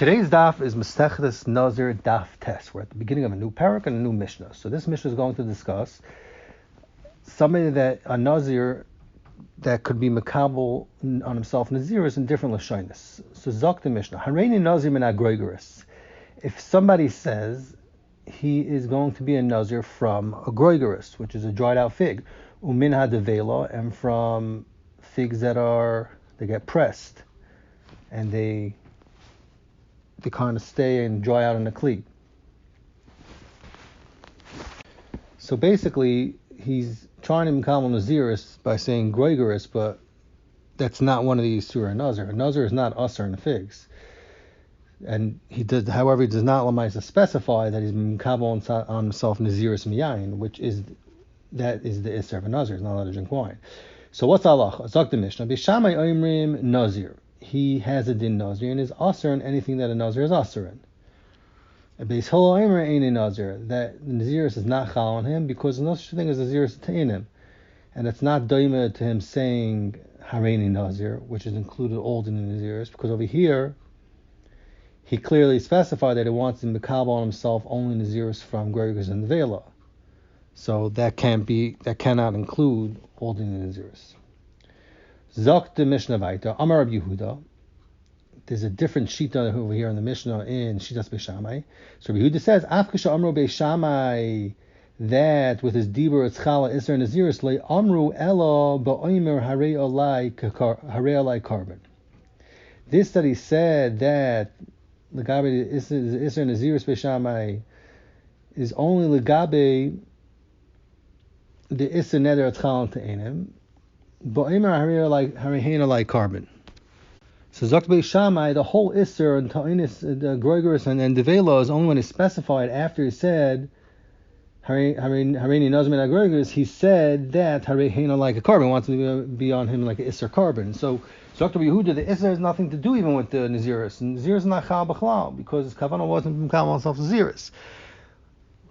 Today's daf is Masechtas Nazir Daf Tes. We're at the beginning of a new parak and a new Mishnah. So this Mishnah is going to discuss somebody a Nazir that could be makabel on himself Naziris in different lashonis. So Zok the Mishnah, Hareini Nazir min agroigeris. If somebody says he is going to be a Nazir from a groigeris, which is a dried out fig, umin hadevela, and from figs they get pressed and they kind of stay and dry out in a kli. So basically, he's trying to become a Naziris by saying groigeris, but that's not one of these surah Nazir. A Nazir is not usher in the figs. And however, he does not lamaisa specify that he's mekabel on himself Naziris miyayin, that is the isser of a Nazir. He's not allowed to drink wine. So what's Allah? Zok the Mishnah. Bishamai oimrim Nazir. He has a din Nazir and is asr in anything that a Nazir is asr in. A Beis Hillel Eimer ain't a Nazir, that the Naziris is not chal on him because there's no such thing as a Naziris him. And it's not doima to him saying Hareini Nazir, which is included all in the Naziris, because over here he clearly specified that he wants to mekabel on himself only Naziris from Gregors and Vela. So that cannot include all the Naziris. Zok the Mishnah Vaita, Amar Rabbi Yehuda. There's a different shita over here in the Mishnah in Shitas Beishamai. So Rabbi Yehuda says, Afkasha Amru Beishamai, that with his dibur it's chala iser naziris le amru ella ba'omer harei alai carbon. This that he said that legabe iser naziris Beishamai is only legabe the iser neder it's chala te'enim. Like carbon. So Zok Beishamai, the whole Isser and Ta'inis, the Groigeris and Devela is only when it's specified after he said Hareini Nazir min Groigeris, he said that Hareina like a carbon, wants to be on him like an Isser carbon. So Zok Yehuda, the Isser has nothing to do even with the Naziris. Naziris is not Chal B'chlal because his Kavanah wasn't from Kavanah himself Naziris.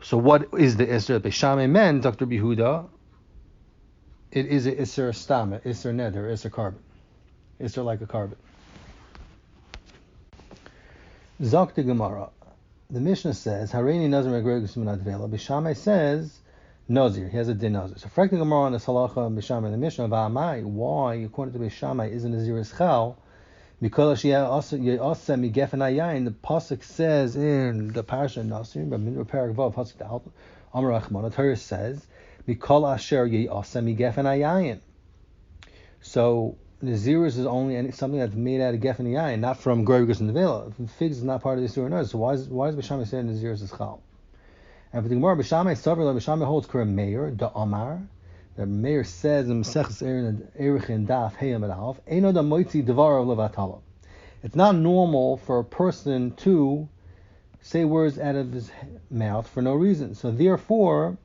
So what is the Isser that Beishamai meant, Dr. Yehuda? It is a Isser Stama, Isser Neder, Isser carbon. Isser like a carbon. Zok the Gemara. The Mishnah says, Hareini Nazir Megregus Minat Vela. Beishamai says, Nazir. He has a din Nazir. So, frek the Gemara on the Salacha and Beishamai in the Mishnah, Va'amai, why, according to Beishamai, is a Naziris Chal? Because the pasuk says in the parasha Nazir, but in Parak Vav, pasuk Dal, Amar Achman, the Torah says, Mikol asher ye'asem gefen hayayin. So Naziris is only something that's made out of gefen hayayin, not from Groigeris and Nevela. Figs is not part of the Surah Nazir. So why does Beishamai say Naziris is chal? And for the Gemara, Beishamai holds Kura Meir da Amar. The Meir says in Mesechus Erichin Daf Heyam et Alf, Eino da moitzi devar levatala. It's not normal for a person to say words out of his mouth for no reason. So therefore,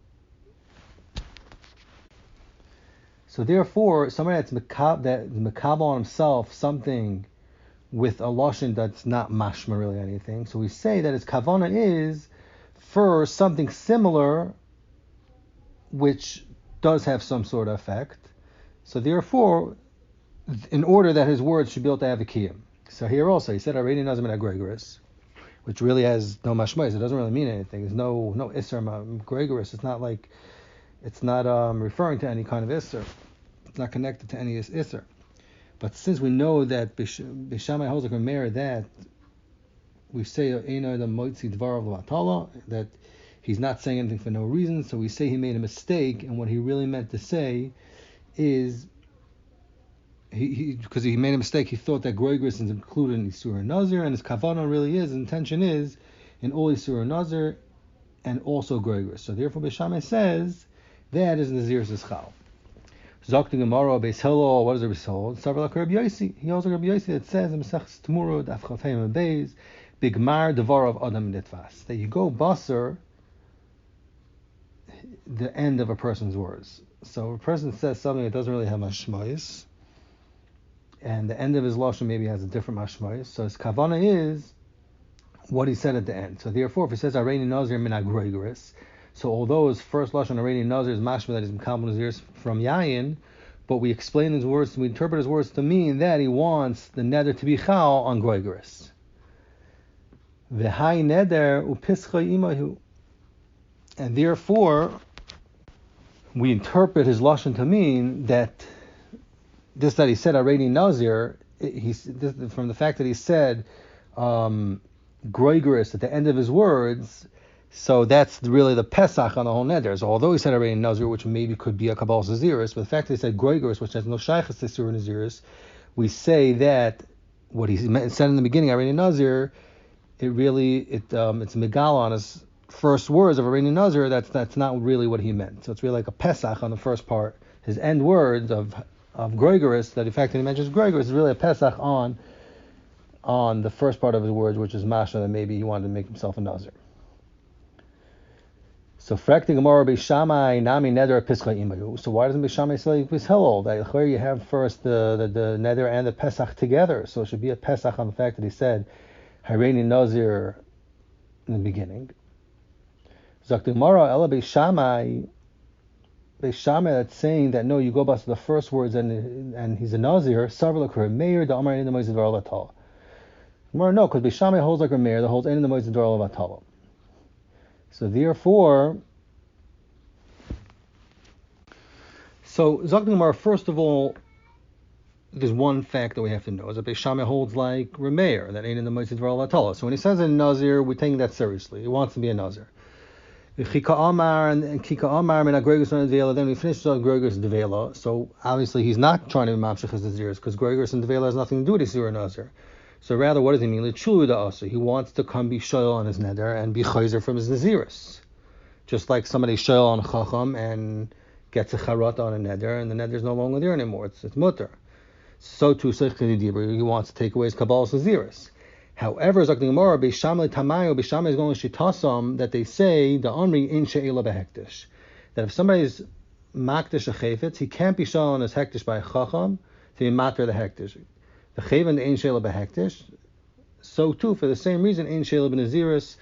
somebody that's makabel on himself something with a lashon that's not mashma really anything. So we say that his kavana is for something similar, which does have some sort of effect. So therefore, in order that his words should be able to have a kiyum. So here also he said Hareini Nazir min Gregoris, which really has no mashmais. It doesn't really mean anything. There's no isser Gregoris. It's not referring to any kind of isser. It's not connected to any isser. But since we know that Beishamai holds a meir that we say Eino the moitzi dvar of l'vatala, that he's not saying anything for no reason, so we say he made a mistake, and what he really meant to say is because he made a mistake, he thought that Groigeris is included in Isur Nazir, and his kavanah really is, his intention is in all Isur Nazir and also Groigeris. So therefore Beishamai says that is Naziris Ischal. Zok the Gemara, Beis Hillel, what is Beis Hillel? Savar like Rabbi Yossi. He also Rabbi Yossi that says in Mesechus Temurah, Daf Chafayim and Beis, Bigmar Devar of Adam Nitvas, that you go basar the end of a person's words. So a person says something that doesn't really have mashmayis, and the end of his lashon maybe has a different mashmayis. So his kavana is what he said at the end. So therefore, if he says Hareini Nazir min Groigeris, so although his first lashon Hareini Nazir is mashma that he's mekabel Naziris from yayin, but we explain his words, we interpret his words to mean that he wants the neder to be chal on Groigeris. V'hai neder upischa imahu. And therefore, we interpret his lashon to mean that this that he said already Nazir, from the fact that he said groigerous at the end of his words, so that's really the Pesach on the whole neder. So although he said already Nazir, which maybe could be a Kabbalah Naziris, but the fact that he said groigerous, which has no shaykhs to Surah Naziris, we say that what he said in the beginning already Nazir, it's Megal on his first words of already Nazir. That's not really what he meant. So it's really like a Pesach on the first part. His end words of Groigerus, that the fact that he mentions Groigerus is really a Pesach on the first part of his words, which is Masha, that maybe he wanted to make himself a Nazir. So Frekti Gemara Beishamai Nami Neder Pischa Imayu. So why doesn't Beishamai say like Hillel, that here you have first the Neder and the Pesach together? So it should be a Pesach on the fact that he said Hareini Nazir in the beginning. Zakti Gemara Ela Beishamai that's saying that no, you go back to the first words and he's a Nazir. Sarvalakar Meir the Amar in the Moiz Dvar Latal. Gemara no, because Beishamai holds like a Meir that holds in the Moiz Dvar Latal. So therefore, Zakti Gemara, first of all, there's one fact that we have to know is that Beishamai holds like Remeir that ain't in the Moiz Dvar Latal. So when he says a Nazir, we're taking that seriously. He wants to be a Nazir. Chika Amar and Kika Amar and Agregus and Devela. Then we finish with Agregus and Devela. So obviously he's not trying to be Mamshech as Naziris because Agregus and Devela has nothing to do with Isur Nazir. So rather, what does he mean? L'chulu da'asu. He wants to come be shoyl on his neder and be chayzer from his Naziris. Just like somebody shoyl on Chacham and gets a charot on a neder and the neder is no longer there anymore. It's mutter. So too, he wants to take away his Kabbalah's Naziris. However, Zakti Gemara, Beishamai Tamayo, Beishamai is going to shitasam that they say the Omri in she'ela behektish. That if somebody's makdish a chayfetz, he can't be shown as hektish by a chacham to be matter the hektish. The chayv and the in she'ela behektish. So too, for the same reason, in she'ela benaziris,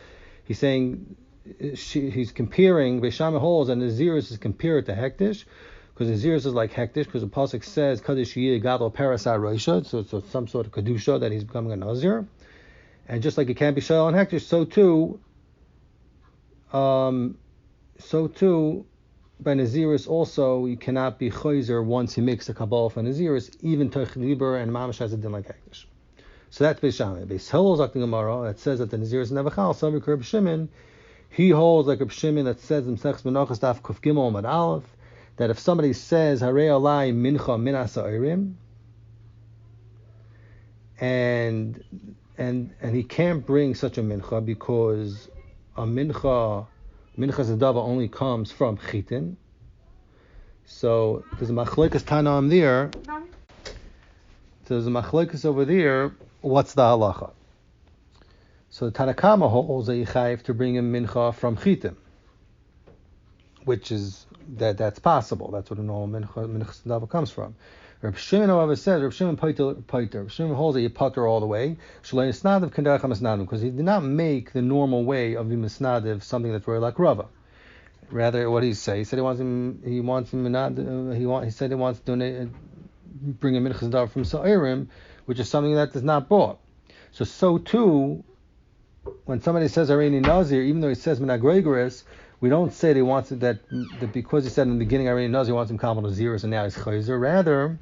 he's saying he's comparing Beishamai holds and Naziris is compared to hektish. Because Naziris is like hektish, because the pasuk says Kadosh Yeh Gadol Parasar Roisha, so it's some sort of kedusha that he's becoming a Nazir. And just like it can't be shayl on hektish, so too by Naziris also you cannot be chayzer once he makes a kabbalah for Naziris, even Toich Liber and Mamash has a din like hektish. So that's Beishamai. Beis Hillel Zakti Gemara that says that the Naziris never chal. So Reb Shimon, he holds like Reb Shimon that says in Sechs Menachos Daf Kuf Gimel Amud Aleph that if somebody says Harei Alai Mincha Min Asa'orim and he can't bring such a mincha because a mincha zadava only comes from chitin. So there's a machlekes tanam there. There's a machlekes over there. What's the halacha? So the Tanakama holds that you chayiv to bring a mincha from chitin, which is that's possible. That's what a normal mincha zadava comes from. Reb Shimon, however, says Reb Shimon poiter. Reb Shimon holds that you putter all the way. Because he did not make the normal way of the misnadiv something that's very like Rava. Rather, what he said, he said he wants to bring a minchas davar from Sa'irim, which is something that is not bought. So too, when somebody says Areini Nazir, even though he says Menagroigeris, we don't say that he wants it that because he said in the beginning Areini Nazir, he wants him Kamal Naziris and now he's Chayzer. Rather,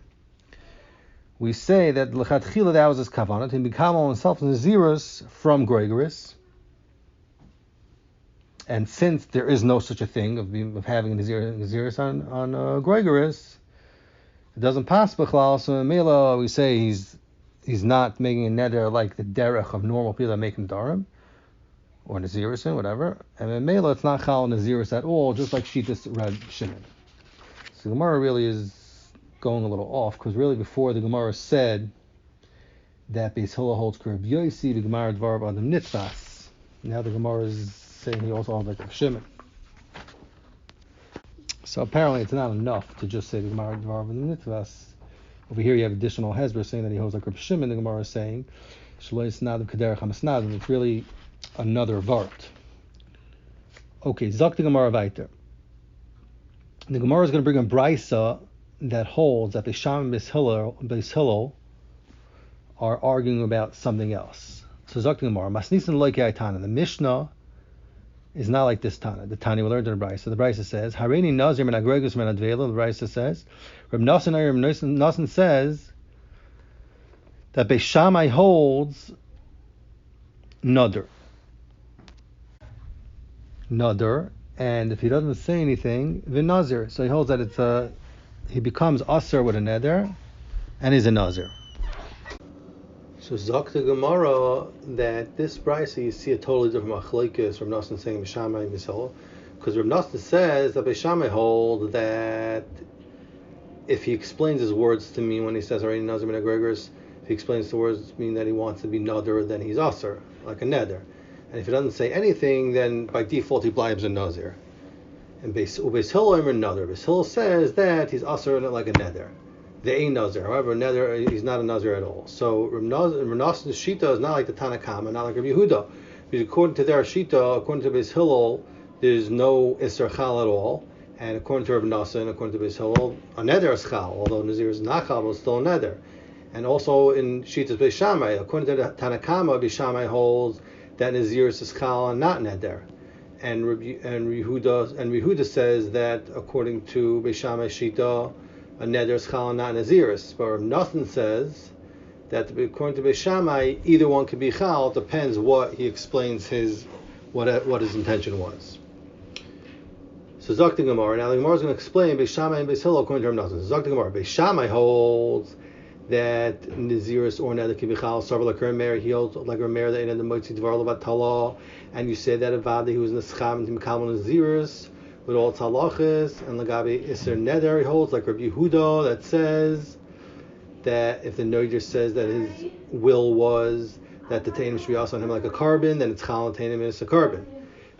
we say that L'chatchila that was his kavanah to become himself Naziris from Groigeris. And since there is no such a thing of having a Naziris on Groigeris, it doesn't pass b'chlal. So in Mela we say he's not making a neder like the derech of normal people that make darim or Naziris and whatever. And in Mela it's not chal Naziris at all, just like Shitas Reb Shimon. So the Gemara really is going a little off, because really before the Gemara said that Beis Hillel holds Reb Yosi, the Gemara Dvar Adam Nitzvas. Now the Gemara is saying he also holds like Reb Shimon. So apparently it's not enough to just say the Gemara Dvar Adam Nitzvas. Over here you have additional Hezbollah saying that he holds like Reb Shimon. The Gemara is saying Shaloi Snadim Kaderech HaMasnadim. It's really another Vart. Okay, Zok the Gemara weiter. The Gemara is going to bring a Brisa that holds that Beisham and Beis Hillel are arguing about something else. So Zok the Gemara, Masnisin Loikei Tana. The Mishnah is not like this Tana. The Tana we learned in the Brisa. The Brisa says, Harini Nazir min Agregus min Advela. The Brisa says, Reb Nasan says that Beis Shammai holds Nadir, and if he doesn't say anything, the Nazir. So he holds that he becomes Asr with a Neder, and he's a Nazir. So Zok the Gemara that this Brisa you see a totally different machlokes from Nasan saying Beis Shammai and Beis Hillel, because Reb Nasan says that Beis Shammai hold that if he explains his words to me when he says already Nazir min Agregus, if he explains the words mean that he wants to be Nadir, then he's Asr, like a Neder. And if he doesn't say anything, then by default he blibes a Nazir. And Beis Hillel Omer Nadir. Beis Hillel says that he's Asr like a Neder. The Ein Nazir. However, Neder, he's not a Nazir at all. So Rav Nasan's Shita is not like the Tana Kama, not like Rabbi Yehuda. Because according to their Shita, according to Beis Hillel, there's no Isser Chal at all. And according to Rav Nasan, according to Beis Hillel, a Neder is Chal. Although Nazir is not Chal, but it's still a Neder. And also in Shita's Beis Shammai, according to the Tana Kama, Beis Shammai holds that Nazir is Chal and not Neder. And Yehuda says that according to Beis Shammai Shita, a Neder is Chal and not Naziris. But Rav Nasan says that according to Beis Shammai, either one could be Chal. It depends what he explains what his intention was. So Zok the Gemara. Now the Gemara is going to explain Beis Shammai and Beis Hillel according to Rav Nasan. Zok the Gemara. Beis Shammai holds that Naziris or Neder can be Chal. Sarva like Rameir, he holds like Rameir that in the Motzi Dvar Levat Talah, and you say that Avada he was Nescham and Timkal Naziris with all Talachis, and Lagabi Isser Neder he holds like Rabbi Yehuda that says that if the Noider says that his will was that the Tainim should be also on him like a carbon, then it's Chal and Tainim is a carbon.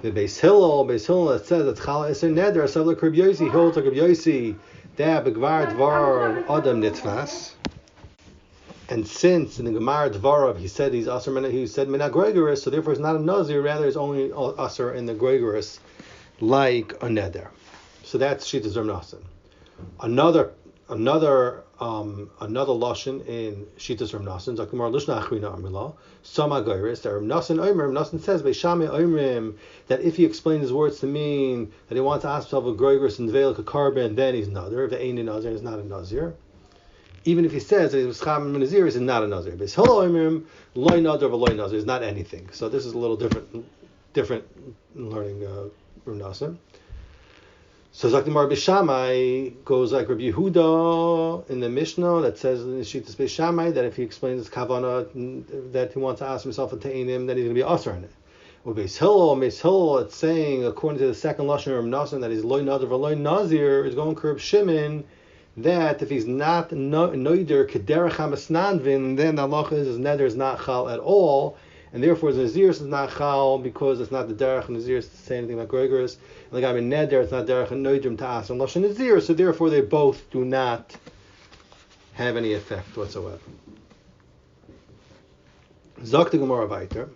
The Beis Hillel that says that Chal Isser Neder, Sarva like Rabbi Yosi, he holds like Rabbi Yosi that Begvar Dvar Adam Nitzvas. And since in the Gemara Dvarav he said he's Asr, he said Mina Gregoris, so therefore it's not a Nazir, rather it's only Asr in the Gregoris, like a Neder. So that's Shittas Rav Nasan. Another lashon in Shittas Rav Nasan, Zakimar Lishna Achrina Amrila, Sama Geiris, that Rav Nasan says Beis Shammai Omrim that if he explains his words to mean that he wants to ask himself a Gregoris and veil like a carbon, then he's Nazir. If it ain't a Nazir, he's not a Nazir. Even if he says that he was Cham and Nazir, is not a Nazir. Beis Hillel Omrim Loy Nadir v'Loy Nazir is not anything. So this is a little different learning Rav Nasan. So Zaktimar Beis Shammai goes like Rabbi Yehuda in the Mishnah that says in the Shittas Beis Shammai that if he explains his Kavanah that he wants to ask himself a Te'inim, then he's going to be Asr in it. Or Beis Hillel, it's saying according to the second lashon of Rav Nasan that he's Loy Nadir v'Loy Nazir is going to Reb Shimon that if he's not noider kederach hamasnanvin, then the halacha is his neder is not chal at all, and therefore his nazir is not chal because it's not the derech nazir to say anything about Gregoris. And the guy in neder it's not derech and noidim to ask and lashon nazir, so therefore they both do not have any effect whatsoever. Zok the Gemara weiter.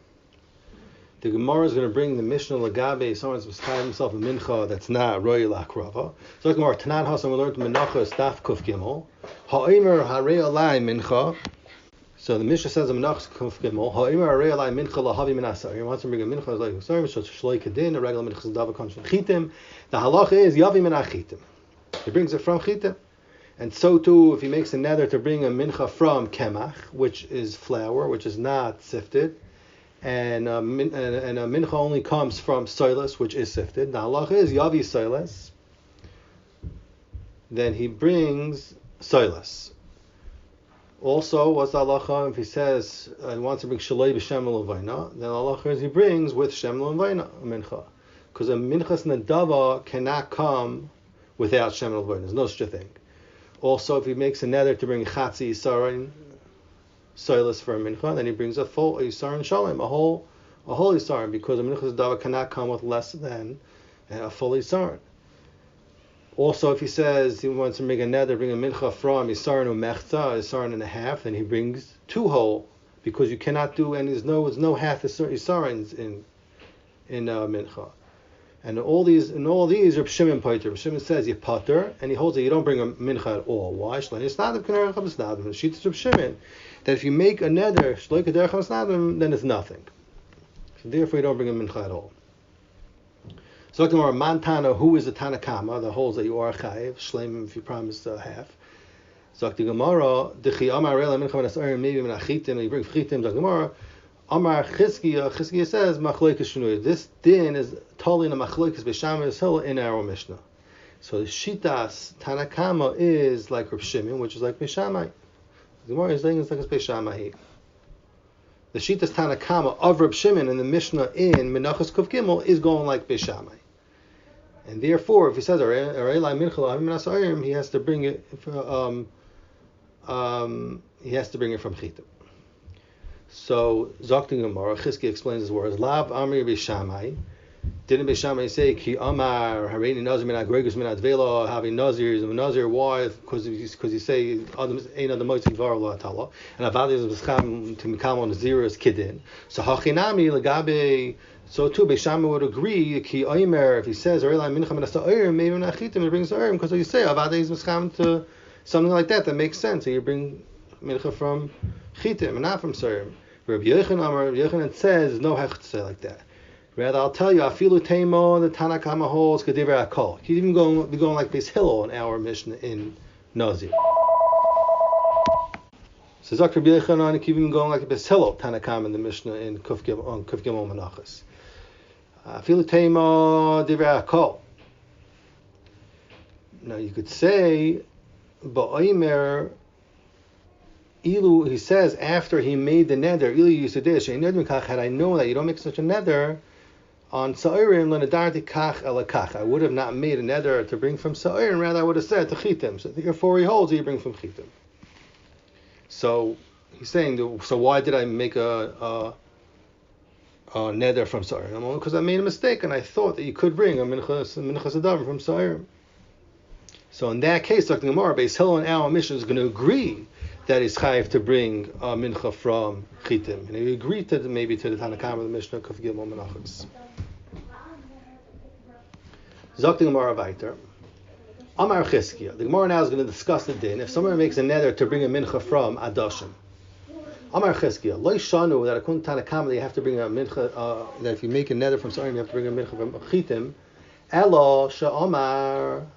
The Gemara is going to bring the Mishnah Lagabe, someone's beside himself a mincha that's not roy lakrava. So the Gemara Tanan Hasan we learned Menachos Daf Kuf Gimel. Ha'omer harei alai mincha. So the Mishnah says a Menachos Kuf Gimel. Ha'omer harei alai mincha lahavi minasar. He wants to bring a mincha like sorry, so shloi kedin. A regular mincha is dava comes from chitim. The halacha is yavi min achitim. He brings it from chitim. And so too, if he makes a nether to bring a mincha from kemach, which is flour, which is not sifted. And a mincha only comes from soilus, which is sifted. The halacha is yavi soilus. Then he brings soilus. Also, what's the halacha if he says he wants to bring shalei b'shem l'vayna? Then the halacha is he brings with shem l'vayna a mincha, because a minchas nadava cannot come without shem l'vayna. There's no such a thing. Also, if he makes a nether to bring chatzi yisarin soilus for a mincha, then he brings a full yisarin shalom, a whole yisarin, because a minchas dava cannot come with less than a full yisarin. Also, if he says he wants to make a nether, bring a mincha from yisarin umechza, yisarin and a half, then he brings two whole, because you cannot do, and there's no half yisarins in mincha. And all these, Reb Shimon Pater. Reb Shimon says you pater, and he holds that you don't bring a mincha at all. Why? The sheet is Reb Shimon that if you make a neder, then it's nothing. So therefore, you don't bring a mincha at all. So tomorrow, Mantana, who is the Tanakama, that holds that you are chayiv, shleim if you promise half. So the Gemara, Dechi Amar Rela Mincha V'Nasayim maybe Menachitim, you bring chitim. The Gemara, Amar Chizkiya says Machloikas Shnui. This din is totally in a Machloikas Beishamai Hill in our Mishnah. So the Shitas Tanakama is like Reb Shimon, which is like Beishamai. The Gemara is saying it's like Beishamai. The Shitas Tanakama of Reb Shimon in the Mishnah in Menachos Kuf Gimel is going like Beishamai. And therefore, if he says he has to bring it. He has to bring it from chitim. So Zokti Gemara, Chizki explains his words. Lav Amri Beishamai. Didn't Beishamai say Ki Amar Hareini Nazir Min Agregus Min Advela having Nazir is a Nazir? Why? Because you say Adam ain't the most Yivar Lo Atala and Avadi is B'Scham to Mikam on Nazir is Kidin. So Hachinami Legabe. So too, Beishamai would agree. Ki Omer, if he says Arelai Mincha Min Asa'ir, maybe not Chitim, he brings Sa'ir because you say Avadi is B'Scham to something like that make sense. So you bring Mincha from Chitim and not from Sa'ir. Rabbi Yochanan says no hech to say like that. Rather, I'll tell you, Afilu Teimo, the Tanakama holds Kediver Akol. He's even be going like this Hillel in our Mishnah in Nazir. So Rabbi Yochanan keep even going like this Hillel Tanakama in the Mishnah in Kuf Gimel Menachos. Afilu Teimo Diver Akol. Now you could say, Ba'omer. Ilu, he says after he made the neder, Ilu Yusudish, had I known that you don't make such a neder on Sa'irim, Lenadarti Kach Elakach. I would have not made a neder to bring from Sa'irim, rather I would have said to Chitim. So therefore he holds you bring from Chitim. So he's saying, so why did I make a neder from Sa'irim? Well, because I made a mistake and I thought that you could bring a Minchas Adav from Sa'irim. So in that case, Dr. Gemara, Beis Hillel and our mission is going to agree that is chayiv to bring a mincha from chitim, and he agreed to maybe to the Tanakama of the Mishnah Kuf Gimel Menachos. Zok the Gemara weiter. Amar Chizkiya. The Gemara now is going to discuss the din if someone makes a neder to bring a mincha from Adashim. Amar Chizkiya. Lo shanu that according to Tanakama you have to bring a mincha. That if you make a neder from Sa'irim you have to bring a mincha from chitim. Elo she'amar.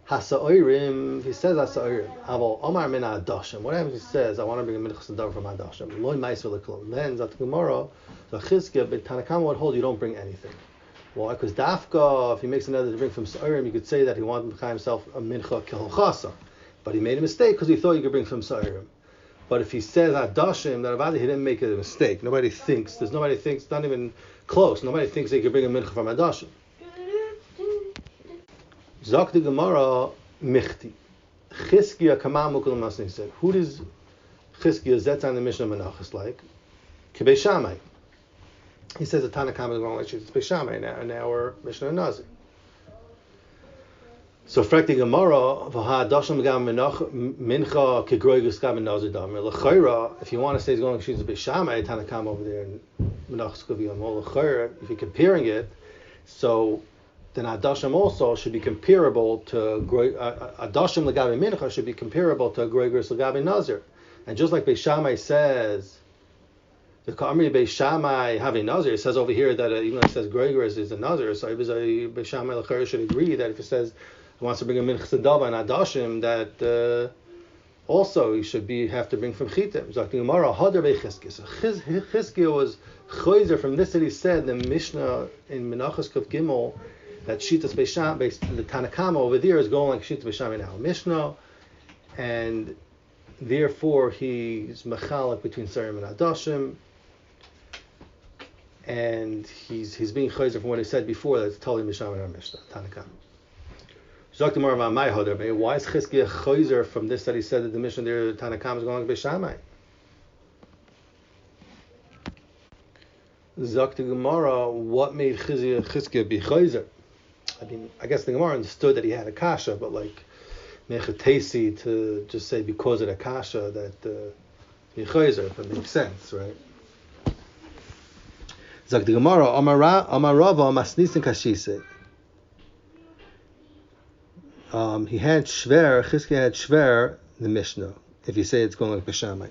Hasa'orim, he says Hasa'orim. Aval Omar min Adashim. What happens if he says, I want to bring a minchas adav from Adashim? Loi ma'isur l'klum. Then, Zat Gemara, the Chizkiya, but Tanakama would hold you don't bring anything. Why? Because Dafka, if he makes another to bring from Sa'irim, you could say that he wanted to buy himself a mincha kilchasa. But he made a mistake because he thought you could bring from Sa'irim. But if he says Adashim, that Avadi, he didn't make a mistake. Nobody thinks, not even close, nobody thinks they could bring a mincha from Adashim. Zok the Gemara Michti. Chizkiya Kamal Mukul Masni said, who does Chizkiya Zetz on the Mishnah Menachos like? Beishamai. He says the Tanakama is going like it's Beishamai in our Mishnah Nazir. So Frekti Gemara V'ha Dasham Gam Mincha Kegroigus Gam Nazir Damer L'Chayra. If you want to say he's going like she's Beishamai Tanakama over there in Menachos Kuviyam L'Chayra, if you're comparing it, so then Adashim also should be comparable to Adashim L'Gabi Mincha should be comparable to Groigers L'Gabi Nazir. And just like Beishamai says, the Kamri Beishamai having Nazir, it says over here that even though it says Groigers is a Nazir, so Beishamai L'Chayr should agree that if it says he wants to bring a Mincha Tzedava and Adashim, that also he should have to bring from Chitim. Zok the Gemara Hadar Beichizkiya. So Chizkiya was Chayzer from this that he said the Mishnah in Menachos Kuf Gimel. That Shitas Beisham, the Tanakama over there is going like Shitas Beisham in our Mishnah, and therefore he's mechalik between Sa'irim and Adashim, and he's being chayzer from what he said before that it's totally Misham in our Mishnah, Tanakama. So talk more about my Hadar. Why is Chizkiya chayzer from this that he said that the Mishnah there, the Tanakama is going like Beishamai? Zok the Gemara, what made Chizkiya be chayzer? I mean, I guess the Gemara understood that he had a kasha, but like mechatesi to just say because of the kasha that Yechayzer, if it makes sense, right? Zak the Gemara, Amarava Masnisin Kashise. He had Shver, Chizkiah had Shver, the Mishnah. If you say it's going like Beshamai,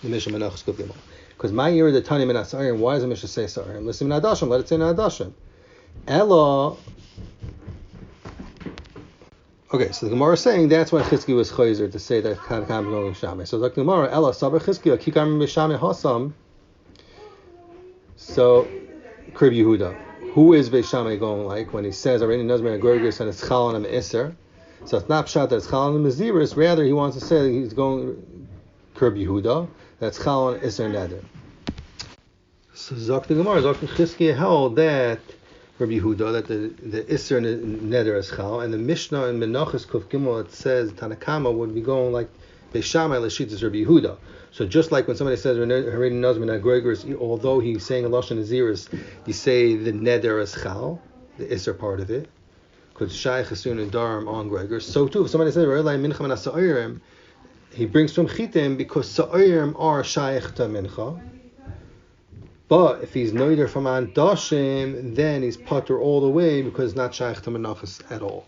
the Mishnah Menachos Kuf Gimel. Because my ear the Tani Minas Sa'arim, why does the Mishnah say Sa'arim? Listen, Minadashim, let it say Minadashim. Ella. Okay, so the Gemara is saying that's why Chizkiah was Chayzer to say that Tanakam is going Beshamai. So like the Gemara, Ella Sabar Chizkiah Kikam Beshamai Hasam. So Krib Yehuda, who is Beishamai going like when he says already Nazir and Gorgis and it's Chalon and Isser? So it's not pshat that it's Chalon and Maziris. Rather, he wants to say that he's going Krib Yehuda. That's Chalon Isser Neder. So Zok the Gemara, Zok Chizkiah held that Rabbi Yehuda that the Isser Neder is Chal, and the Mishnah in Menachos Kuf Gimel it says Tanakama would be going like Beishamai Lashit is Rabbi Yehuda. So just like when somebody says Haredi Nazir and Gregor's, although he's saying a Lashon Naziris, you say the Neder is Chal, the Isser part of it, because Shai Chasun and Darim on Gregor. So too, if somebody says R'elai Mincha Min Sa'orim, he brings from Chitim because Sa'orim are Shaykh to Mincha. But if he's Noider from Andashim, then he's Pater all the way because it's not Shaykh to Menachos at all.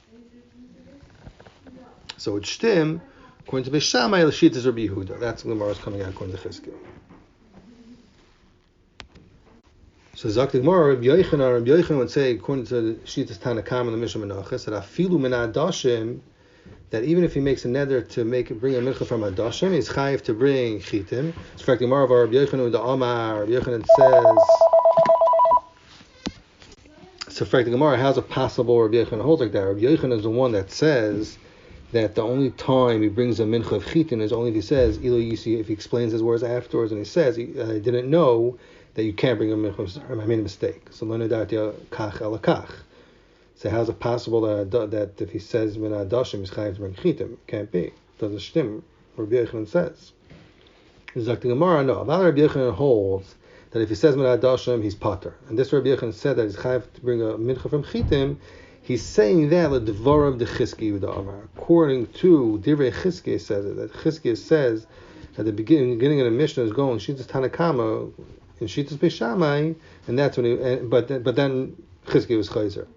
So it's Shtim. According to Beishamai, Lashit is Rabbi Yehuda. That's the Gemara is coming out according to Chizkiah. So Zak the Gemara, Rabbi Yochanan would say, according to Shitas Tanakam and the Mishnah Menachos, that Afilu Min Adashim, that even if he makes a neder to bring a mincha from Adashim, he's chayiv to bring chitim. So for the Gemara of Rabbi Yochanan the Amar, Rabbi Yochanan says. So for the Gemara, how's it possible Rabbi Yochanan holds like that? Rabbi Yochanan is the one that says that the only time he brings a mincha of chitin is only if he says, if he explains his words afterwards and he says, I didn't know that you can't bring a mincha, I made a mistake. So l'nedartia kach elakach. So how's it possible that if he says min adashim he's chayav to bring chitim? Can't be. Does it shtim? Rabbi Yochanan says. Zak the Gemara, no. Rabbi Yochanan holds that if he says min adashim he's pater. And this Rabbi Yochanan said that he's chayav to bring a mincha from chitim. He's saying that the Dvar of the Chizkiah the Amar. According to Divrei Chizkiah says it, that Chizkiah says at the beginning of the Mishnah is going Shitas Tanakama and Shitas Beishamai, and that's when but then Chizkiah was Chayzer.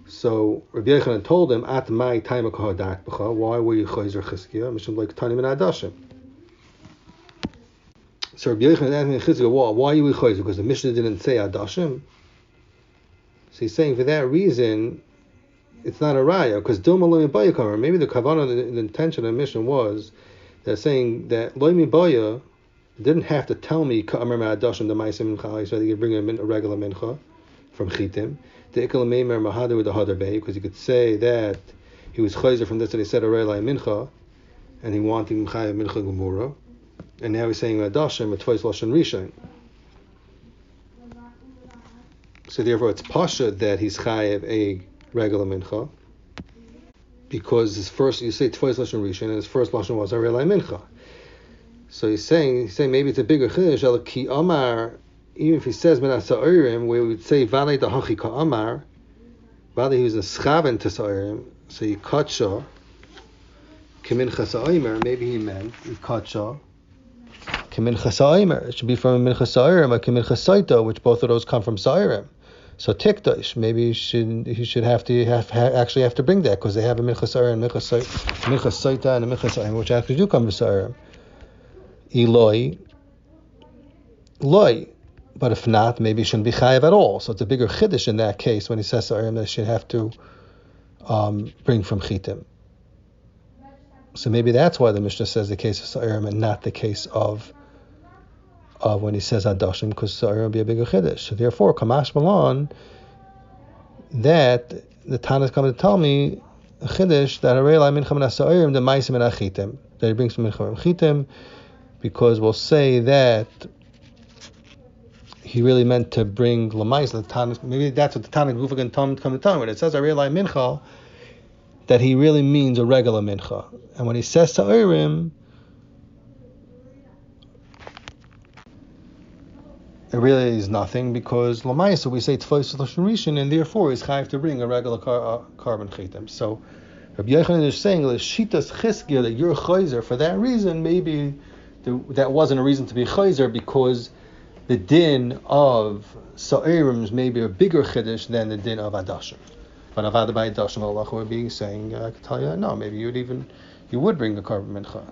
So Rabbi Yochanan told him, "At my time of kahadat b'cha, why were you Chayzer Chizkiah? Mishum like Tani Min Adashim." So Rabbi Yochanan asked Chizkiah, "Why are you Chayzer? Because the Mishnah didn't say Adashim." So he's saying for that reason, it's not a raya, because Dilma Loimi Baya Kamer. Maybe the kavanah, the intention of the mission was they're saying that Loimi Baya didn't have to tell me Kamer Ma'adashim the Maisim Mincha, so they could bring a regular mincha from Chitim. The Ikal Meimer Mahadu with the Hadar Bey, because he could say that he was Chayzer from this that he said a Relai Mincha, and he wanted Mincha Mincha Gemura, and now he's saying Ma'adashim, a twice Lashon Rishon. So therefore, it's pasha that he's chayev a regular mincha, because his first, you say twice lashon rishon, and his first lashon was a relay mincha. So he's saying maybe it's a bigger chiddush. Ki amar, even if he says min ha'sa'orim, where we would say valei dahachi ka amar, valei he was a schaven to sa'orim, so he katsha kemincha sa'omer. Maybe he meant he katsha kemincha sa'omer. It should be from mincha sa'orim or kemincha saita, which both of those come from sa'orim. So tikdash, maybe he should actually have to bring that, because they have a mincha sa'ir and mincha saita and a mincha sa'ir, which actually do come from sa'ir. Eloi, but if not, maybe he shouldn't be chayav at all. So it's a bigger chiddush in that case when he says sa'ir that he should have to bring from chitim. So maybe that's why the Mishnah says the case of sa'ir and not the case of when he says Adashim, because Sa'ir will be a bigger Chiddush. So therefore, Kamash Malon, that the Tana is coming to tell me a Chiddush that Harei Mincha Min Sa'ir the Maisim and Achitim, that he brings from Mincha and Chitim, because we'll say that he really meant to bring Lamais. The Tana, maybe that's what the Tana Gufa can come to tell me. When it says Harei Mincha, that he really means a regular Mincha, and when he says Sa'irim, it really is nothing, because Lamaisa we say Tfos Lashon Rishon, and therefore he's chayav to bring a regular carbon chitim. So Rabbi Yochanan is saying that Shitas Chizkiah, that you're chayzer for that reason. Maybe that wasn't a reason to be chayzer, because the din of Sa'irim is maybe a bigger chiddush than the din of Adashim. But Avada by Adashim, Allah would be saying, I could tell you, no, maybe you would bring a korban mincha.